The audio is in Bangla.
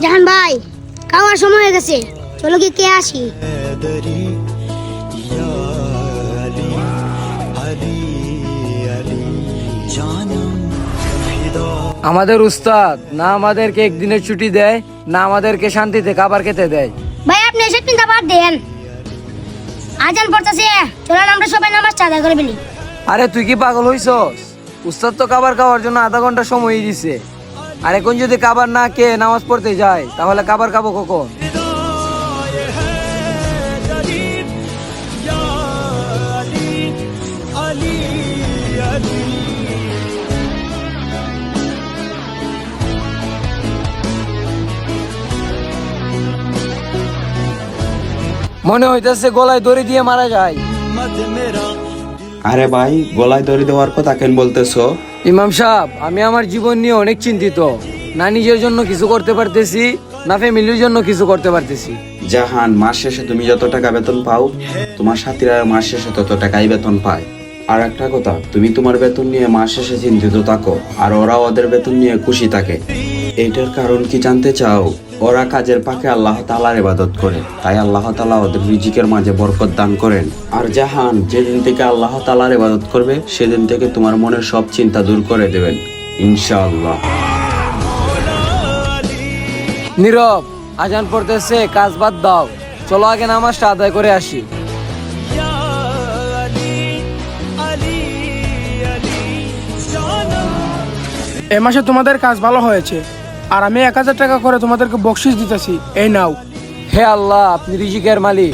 জাহান ভাই, খাওয়ার সময় হয়ে গেছে, চলো কি কে আসি। আমাদের উস্তাদ না আমাদেরকে একদিনের ছুটি দেয়, না আমাদেরকে শান্তিতে খাবার খেতে দেয়। ভাই আপনি এসব চিন্তা বাদ দেন, আজান পড়তেছে, চলেন আমরা সবাই নামাজ আদায় করে ফেলি। আরে তুই কি পাগল হইছস? উস্তাদ তো খাবার খাওয়ার জন্য আধা ঘন্টা সময় দিছে, আর এখন যদি খাবার না খেয়ে নামাজ পড়তে যায় তাহলে খাবার খাবো কখন? মনে হইতেছে গলায় দড়ি দিয়ে মারা যায়। আরে ভাই, গলায় দড়ি দেওয়ার কথা কেন বলতেছো? ইমাম সাহেব, আমি আমার জীবন নিয়ে অনেক চিন্তিত। না নিজের জন্য কিছু করতে পারতেছি, না ফ্যামিলির জন্য কিছু করতে পারতেছি। জাহান, মাস শেষে তুমি যত টাকা বেতন পাও, তোমার সাথীরা মাস শেষে তত টাকাই বেতন পায়। আর একটা কথা, তুমি তোমার বেতন নিয়ে মাস শেষে চিন্তিত থাকো, আর ওরা ওদের বেতন নিয়ে খুশি থাকে। এইটার কারণ কি জানতে চাও? ওরা কাজের ফাঁকে আল্লাহ তাআলার ইবাদত করে, তাই আল্লাহ তাআলা ওদের রিজিকের মাঝে বরকত দান করেন। আর জাহান, যেদিন থেকে আল্লাহ তাআলার ইবাদত করবে সেদিন থেকে তোমার মনের সব চিন্তা দূর করে দেবেন ইনশাআল্লাহ। নীরব, আজান পড়তেছে, কাজ বাদ দাও, চলো আগে নামাজটা আদায় করে আসি। এ মাসে তোমাদের কাজ ভালো হয়েছে, আর আমি 1000 টাকা করে তোমাদেরকে বকশিস দিতেছি, এই নাও। হে আল্লাহ, আপনি রিজিকের মালিক।